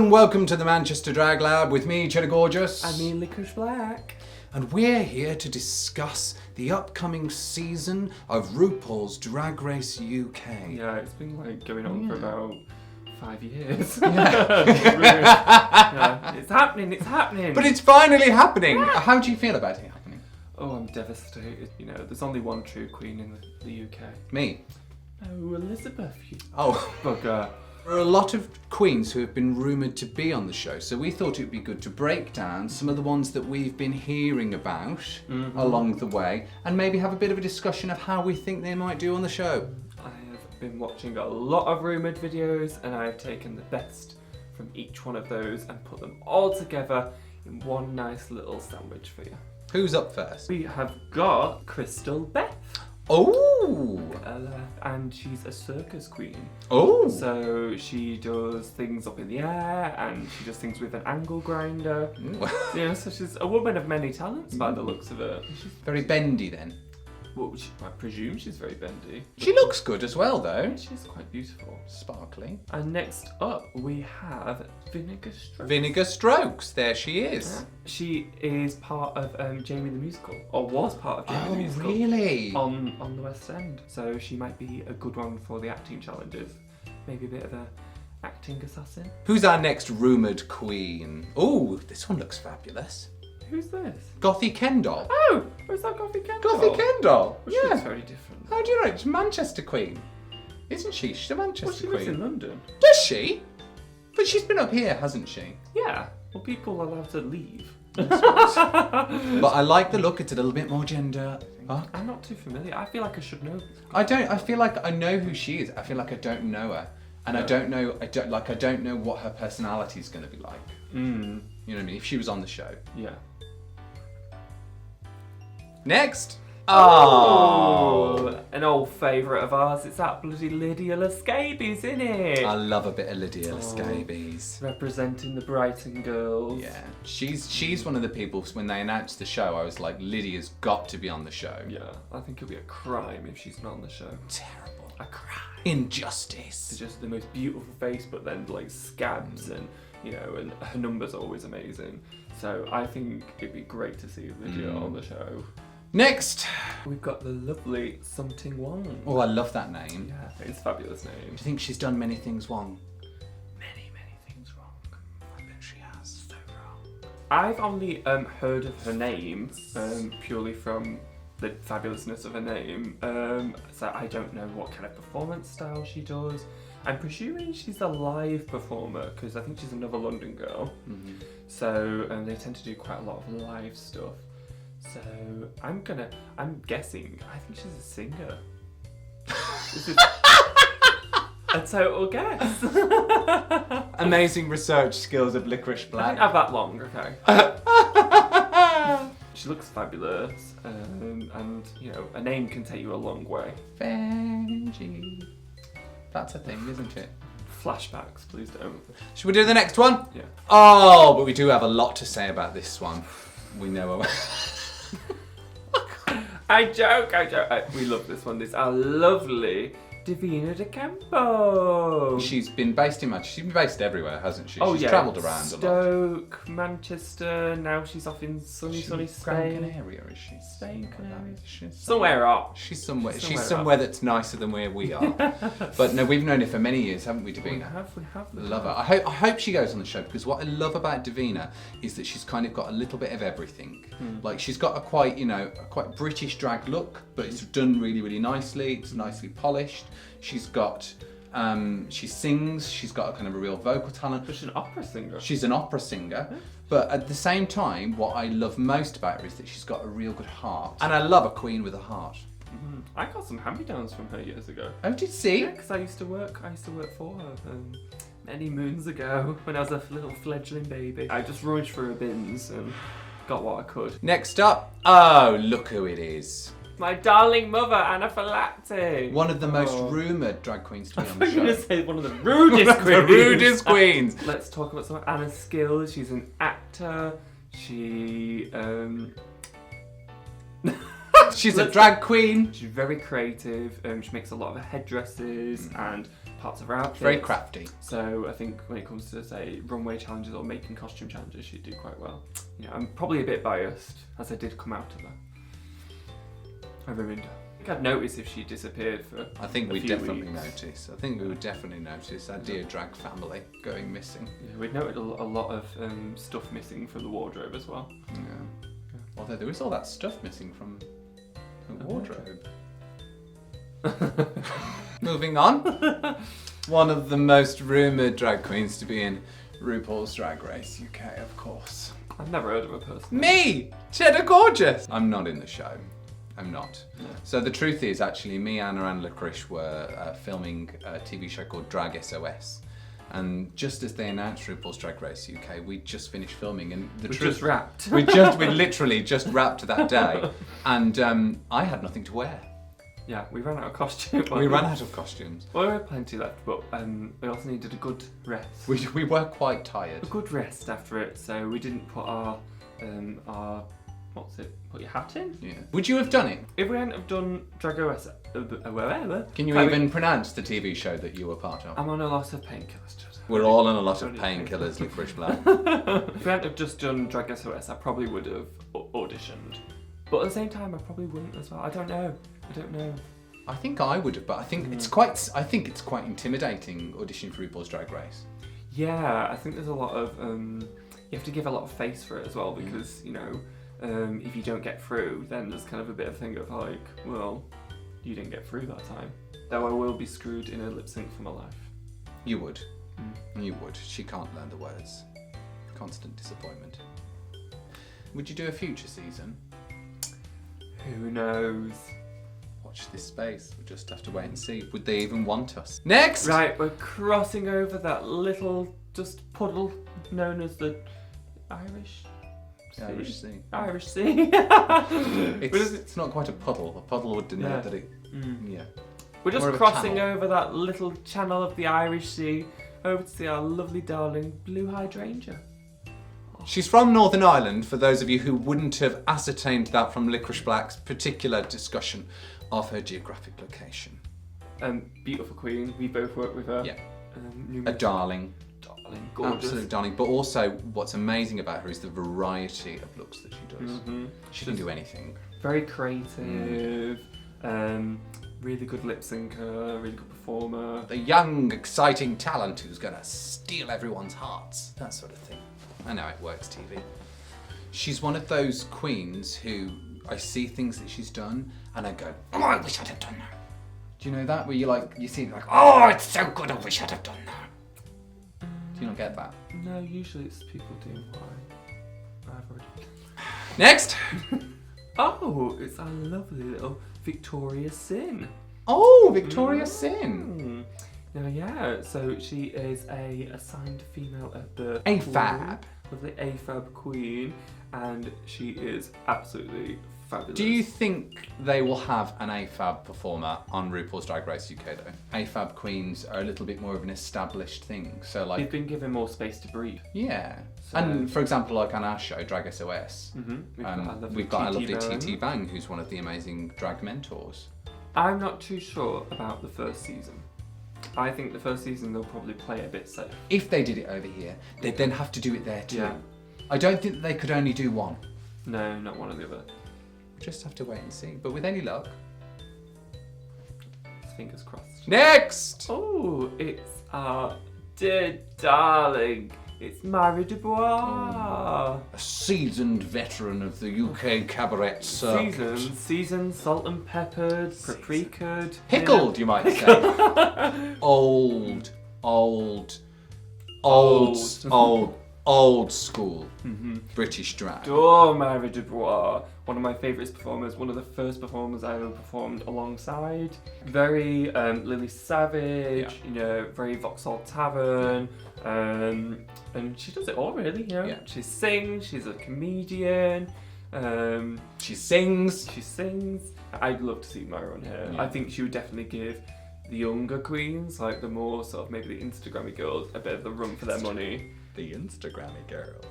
and welcome to the Manchester Drag Lab with me, Cheddar Gorgeous. I mean Liquorice Black. And we're here to discuss the upcoming season of RuPaul's Drag Race UK. Yeah, it's been like going on for about 5 years. Yeah. Yeah, it's happening. But it's finally happening. How do you feel about it happening? Oh, I'm devastated. You know, there's only one true queen in the UK. Me? Oh, Elizabeth, you Oh. bugger. There are a lot of queens who have been rumoured to be on the show, so we thought it would be good to break down some of the ones that we've been hearing about along the way, and maybe have a bit of a discussion of how we think they might do on the show. I have been watching a lot of rumoured videos, and I have taken the best from each one of those and put them all together in one nice little sandwich for you. Who's up first? We have got Crystal Beth. Oh! And she's a circus queen. Oh! So she does things up in the air, and she does things with an angle grinder. Yeah, so she's a woman of many talents by the looks of it. She's, Very bendy then. well, I presume she's very bendy. She looks good as well though. She's quite beautiful. Sparkly. And next up, we have Vinegar Strokes. Vinegar Strokes, there she is. She is part of Jamie the Musical, or was part of Jamie the Musical. Really? On the West End. So she might be a good one for the acting challenges. Maybe a bit of a acting assassin. Who's our next rumoured queen? Oh, this one looks fabulous. Who's this? Gothy Kendoll. Oh, where's that Gothy Kendoll? Gothy Kendoll? Well, she looks Yeah. very different. How do you know? She's a Manchester queen. Isn't she? She's a Manchester Well, she queen. lives in London. Does she? But she's been up here, hasn't she? Yeah. Well, people are allowed to leave. But I like the look. It's a little bit more gender. Fuck. I'm not too familiar. I feel like I should know. I feel like I know who she is. I feel like I don't know her. And I don't know what her personality is going to be like. You know what I mean? If she was on the show. Yeah. Next. Oh. An old favourite of ours. It's that bloody Lydia L'Scabies, isn't it? I love a bit of Lydia L'Scabies. Representing the Brighton girls. Yeah. She's one of the people, when they announced the show, I was like, Lydia's got to be on the show. Yeah. I think it'd be a crime if she's not on the show. Terrible. A crime. Injustice. It's just the most beautiful face, but then like scabs and, you know, and her numbers are always amazing. So I think it'd be great to see Lydia on the show. Next. We've got the lovely Ting Wong. Oh, I love that name. Yeah, it's a fabulous name. Do you think she's done many things wrong? Many things wrong. I bet she has. So wrong. I've only heard of her name purely from the fabulousness of her name. So I don't know what kind of performance style she does. I'm presuming she's a live performer because I think she's another London girl. So they tend to do quite a lot of live stuff. So I'm guessing, I think she's a singer. This is a total guess. Amazing research skills of Liquorice I Black. didn't have that long, okay. She looks fabulous, and you know, a name can take you a long way. Benji. That's a thing, isn't it? Flashbacks, please don't. Should we do the next one? Yeah. Oh, but we do have a lot to say about this one. We know. I joke. We love this one. This is our lovely Davina DeCampo. She's been based in Manchester. She's been based everywhere, hasn't she? Oh, she's yeah. travelled around a lot. Stoke, Manchester. Now she's off in sunny Gran Spain. Canaria, is she? Spain, Canaria. She's Somewhere up. She's somewhere. Somewhere She's somewhere that's nicer than where we are. But no, we've known her for many years, haven't we, Davina? We have. Love her. I hope she goes on the show, because what I love about Davina is that she's kind of got a little bit of everything. Like she's got a quite British drag look, but it's done really, really nicely. It's nicely polished. She's got, she sings. She's got a kind of a real vocal talent. But she's an opera singer. She's an opera singer. But at the same time, what I love most about her is that she's got a real good heart. And I love a queen with a heart. I got some hand-me-downs from her years ago. Oh, did you see? Yeah, because I used to work for her many moons ago when I was a little fledgling baby. I just rummaged through her bins and got what I could. Next up, oh, look who it is. My darling mother, Anna Phylactic. One of the most rumoured drag queens to be on the I'm show. going to say one of the rudest queens. The rudest queens. Let's talk about some of Anna's skills. She's an actor. She She's a drag queen. She's very creative. She makes a lot of her headdresses and parts of her outfits. Very crafty. So I think when it comes to, say, runway challenges or making costume challenges, she'd do quite well. You know, I'm probably a bit biased, as I did come out of her. I ruined her. I think I'd notice if she disappeared for I think we'd few definitely weeks. notice. I think we would definitely notice our dear drag family going missing. Yeah, we'd noted a lot of stuff missing from the wardrobe as well. Yeah. Although there is all that stuff missing from the wardrobe. Moving on. One of the most rumoured drag queens to be in RuPaul's Drag Race UK, of course. I've never heard of a person. Me! Cheddar Gorgeous! I'm not in the show. I'm not. No. So the truth is, actually, me, Anna and Liquorice were filming a TV show called Drag SOS. And just as they announced RuPaul's Drag Race UK, we just finished filming, and the We truth just wrapped. we literally just wrapped that day, and I had nothing to wear. Yeah, we ran out of costume. We ran out of costumes. Well, we had plenty left, but we also needed a good rest. We were quite tired. A good rest after it, so we didn't put our put your hat in? Yeah. Would you have done it? If we hadn't have done Drag OS, Can you even pronounce the TV show that you were part of? I'm on a lot of painkillers. We're all on a lot of painkillers, Liquorice Black. If we hadn't have just done Drag SOS, I probably would have auditioned. But at the same time, I probably wouldn't as well. I don't know. I think I would have, but I think it's quite intimidating auditioning for RuPaul's Drag Race. Yeah, I think there's a lot of you have to give a lot of face for it as well, because you know, if you don't get through, then there's kind of a bit of thing of like, well, you didn't get through that time. Though I will be screwed in a lip sync for my life. You would. You would. She can't learn the words. Constant disappointment. Would you do a future season? Who knows? Watch this space. We'll just have to wait and see. Would they even want us? Next! Right, we're crossing over that little just puddle known as the Irish Sea. Irish Sea. Irish Sea. It's not quite a puddle. A puddle would denote that it... Yeah. We're just More of a crossing channel. over that little channel of the Irish Sea over to see our lovely darling Blu Hydrangea. She's from Northern Ireland, for those of you who wouldn't have ascertained that from Liquorice Black's particular discussion of her geographic location. Beautiful queen. We both worked with her. Yeah. A Numerous- darling. Darling, gorgeous. Absolute darling. But also, what's amazing about her is the variety of looks that she does. She can do anything. Very creative. Really good lip syncer. Really good performer. The young, exciting talent who's going to steal everyone's hearts. That sort of thing. I know it works, TV. She's one of those queens who I see things that she's done and I go, oh, I wish I'd have done that. Do you know that? Where you see it like, oh, it's so good, I wish I'd have done that. Do you not get that? No, usually it's people doing why. I've already. Next! Oh, it's our lovely little Victoria Sin. Oh, Victoria Sin. Now, yeah, so she is a assigned female at birth. AFAB. Lovely AFAB queen, and she is absolutely fabulous. Do you think they will have an AFAB performer on RuPaul's Drag Race UK though? AFAB queens are a little bit more of an established thing, so like... They've been given more space to breathe. Yeah. So- And for example, like on our show, Drag SOS, We've got our lovely Bang. TT Bang, who's one of the amazing drag mentors. I'm not too sure about the first season. I think the first season they'll probably play a bit safe. If they did it over here, they'd then have to do it there too. Yeah. I don't think they could only do one. No, not one or the other. We'll just have to wait and see. But with any luck. Fingers crossed. Next! Oh, it's our dear darling. It's Marie Dubois. A seasoned veteran of the UK cabaret circuit. Seasoned, salt and peppered, paprika'd. Pickled, you might say. Old school British drag. Adore Marie Dubois. One of my favourite performers, one of the first performers I ever performed alongside. Very Lily Savage, you know, very Vauxhall Tavern. And she does it all really, you know. Yeah. She sings, she's a comedian. She sings. I'd love to see Marie on here. Yeah. I think she would definitely give the younger queens, like the more sort of maybe the Instagrammy girls, a bit of the run for their money. The Instagrammy girls.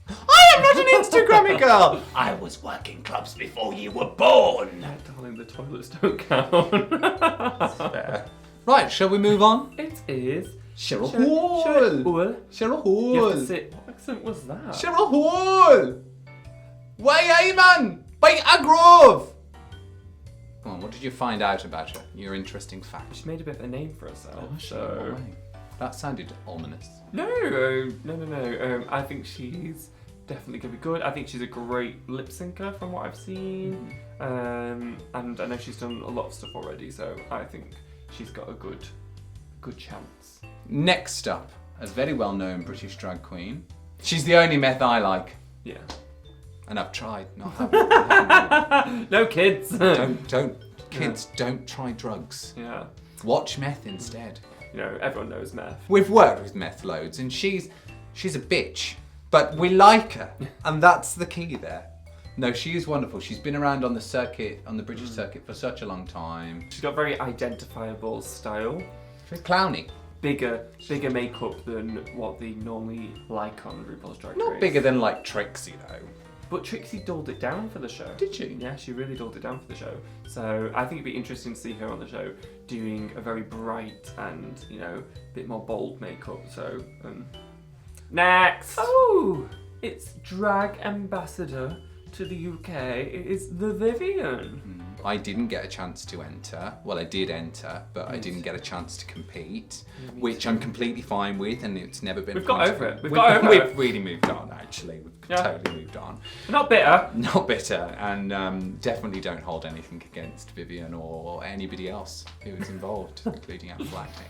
I am not an Instagrammy girl. I was working clubs before you were born. Yeah, darling, the toilets don't count. Fair. Right, shall we move on? It is Cheryl Hole. Cheryl Hole. You have to say, what accent was that? Cheryl Hole. Way, hey man. Wait, a grove. Come on, what did you find out about her? Your interesting fact. She made a bit of a name for herself. Oh, so that sounded ominous. No. I think she's definitely gonna be good. I think she's a great lip syncer from what I've seen, and I know she's done a lot of stuff already. So I think she's got a good chance. Next up, a very well-known British drag queen. She's the only Meth I like, Yeah. and I've tried. No, I haven't. No kids. Don't kids, don't try drugs. Yeah. Watch Meth instead. You know, everyone knows Meth. We've worked with Meth loads, and she's a bitch, but we like her, and that's the key there. No, she is wonderful. She's been around on the circuit, on the British circuit, for such a long time. She's got very identifiable style. She's clowny. Bigger makeup than what they normally like on RuPaul's Drag Race. Not bigger than like Trixie though. But Trixie dulled it down for the show. Did she? Yeah, she really dulled it down for the show. So I think it'd be interesting to see her on the show doing a very bright and, you know, a bit more bold makeup. So, next! Oh! It's drag ambassador to the UK. It is the Vivienne. I didn't get a chance to enter. Well, I did enter, but I didn't get a chance to compete, which I'm completely fine with, and it's never been. We've got over it. We've really moved on, actually. We've totally moved on. We're not bitter. Not bitter, and definitely don't hold anything against Vivienne or anybody else who was involved, including Phylactic.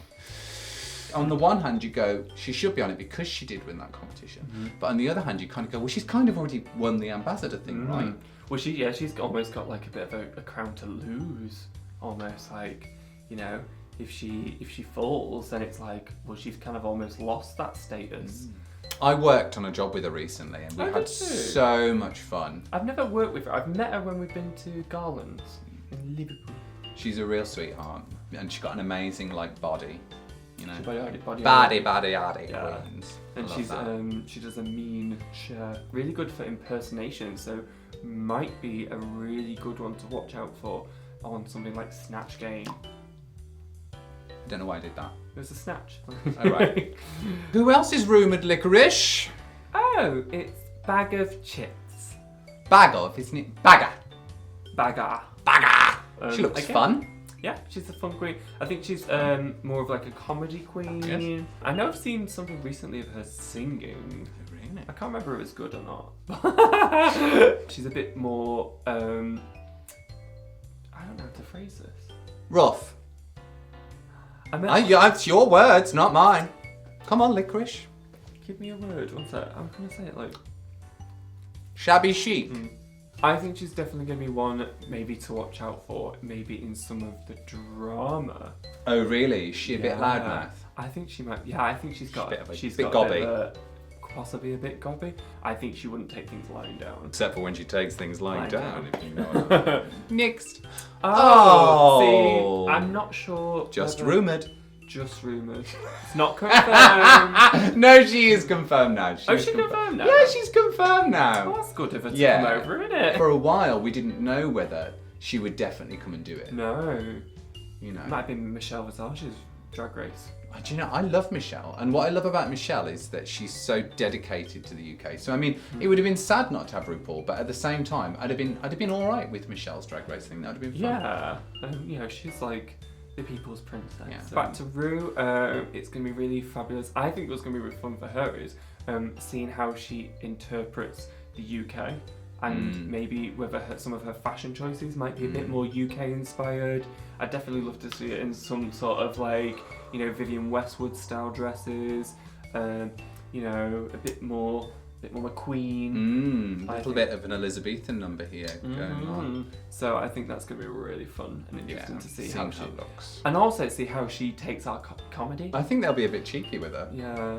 On the one hand, you go, she should be on it because she did win that competition. But on the other hand, you kind of go, well, she's kind of already won the ambassador thing, right? Well, she's almost got like a bit of a crown to lose. Almost like, you know, if she falls, then it's like, well, she's kind of almost lost that status. I worked on a job with her recently, and we had so much fun. I've never worked with her. I've met her when we've been to Garland's in Liverpool. She's a real sweetheart, and she's got an amazing like body. You know, Body. Yeah. And she does a mean shirt. Really good for impersonation, so might be a really good one to watch out for on something like Snatch Game. I don't know why I did that. It was a snatch. Oh, right. Who else is rumoured, Liquorice? Oh, it's Bagga Chips. Bag of, isn't it? Bagga. Bagga. She looks fun. Yeah, she's a fun queen. I think she's more of like a comedy queen. Yes. I know I've seen something recently of her singing. Really? I can't remember if it was good or not. She's a bit more, I don't know how to phrase this. Rough. I It's your words, not mine. Come on, Liquorice. Give me a word. One sec. I'm gonna say it like Shabby chic. I think she's definitely gonna be one maybe to watch out for. Maybe in some of the drama. Oh, really? Is she a bit loudmouth? I think she might. Yeah, I think she's got bit of a she's bit got gobby. A bit of possibly a bit gobby. I think she wouldn't take things lying down. Except for when she takes things lying down, if you know what I mean. Next. See, I'm not sure. Just rumoured. Just rumoured. It's not confirmed. No, she is confirmed now. She's confirmed now? Yeah, she's confirmed now. Well, that's good of her to come over, isn't it? For a while, we didn't know whether she would definitely come and do it. No. You know. It might have been Michelle Visage's Drag Race. Do you know, I love Michelle, and what I love about Michelle is that she's so dedicated to the UK. So I mean, it would have been sad not to have RuPaul, but at the same time, I'd have been all right with Michelle's Drag Race thing. That would have been fun. Yeah, you know, she's like the people's princess. Yeah. Back to Ru, it's going to be really fabulous. I think what's going to be really fun for her is seeing how she interprets the UK. And maybe whether some of her fashion choices might be a bit more UK inspired. I'd definitely love to see it in some sort of like, you know, Vivienne Westwood style dresses. You know, a bit more McQueen. A little bit of an Elizabethan number here going on. So I think that's going to be really fun and interesting to see how she looks. And also see how she takes our comedy. I think they'll be a bit cheeky with her. Yeah.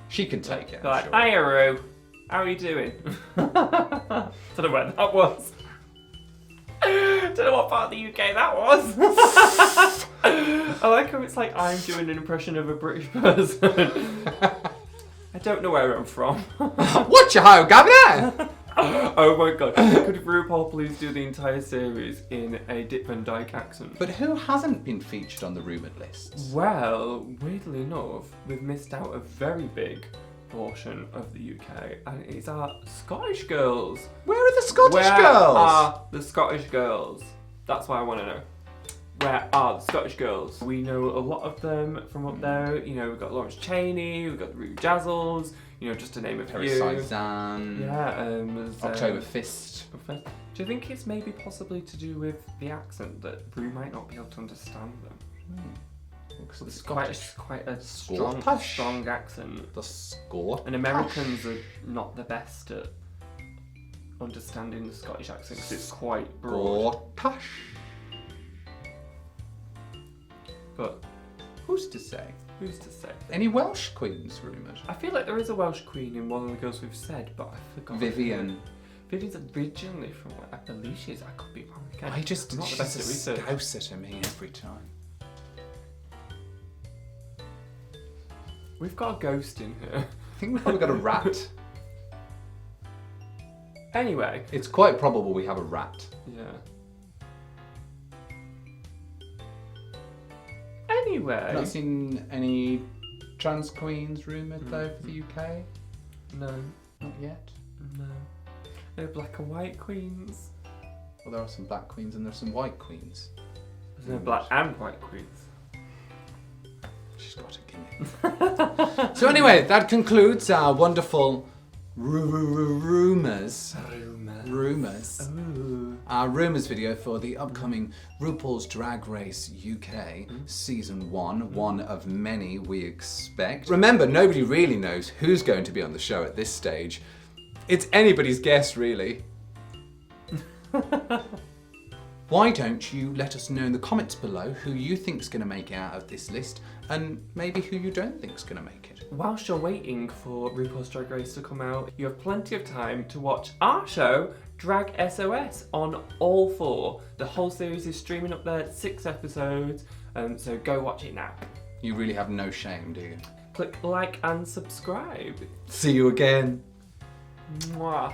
She can take it, Like, I'm sure. "Hiya, Ru. How are you doing?" Don't know where that was. Don't know what part of the UK that was. I like how it's like I'm doing an impression of a British person. I don't know where I'm from. What you ho, Governor? Oh my god. Could RuPaul please do the entire series in a Dick Van Dyke accent? But who hasn't been featured on the rumoured lists? Well, weirdly enough, we've missed out a very big portion of the UK, and it's our Scottish girls. Where are the Scottish Where girls? are the Scottish girls? That's what I want to know. Where are the Scottish girls? We know a lot of them from up there. You know, we've got Lawrence Chaney, we've got the Ruby Jazzles, you know, just to name a few. Parasizan. Yeah, there's, October Fist. Do you think it's maybe possibly to do with the accent that Rue might not be able to understand them? It's quite a strong accent. The Scottish. And Americans are not the best at understanding the Scottish accent because it's quite broad. Scottish. But who's to say? Who's to say? Any Welsh queens rumoured? I feel like there is a Welsh queen in one of the girls we've said, but I forgot. Vivienne. Vivienne's originally from what I believe she is. I could be wrong again. She's a scouser to me every time. We've got a ghost in here. I think we've probably got a rat. Anyway. It's quite probable we have a rat. Yeah. Anyway. Not seen any trans queens rumoured though for the UK? No. Not yet? No. No black and white queens. Well, there are some black queens and there are some white queens. There's no black and white queens. She's got a gimmick. So anyway, that concludes our wonderful rumours. Our rumours video for the upcoming RuPaul's Drag Race UK Season 1, one of many we expect. Remember, nobody really knows who's going to be on the show at this stage. It's anybody's guess, really. Why don't you let us know in the comments below who you think's going to make it out of this list, and maybe who you don't think's going to make it. Whilst you're waiting for RuPaul's Drag Race to come out, you have plenty of time to watch our show, Drag SOS, on All 4. The whole series is streaming up there, 6 episodes, so go watch it now. You really have no shame, do you? Click like and subscribe. See you again. Mwah.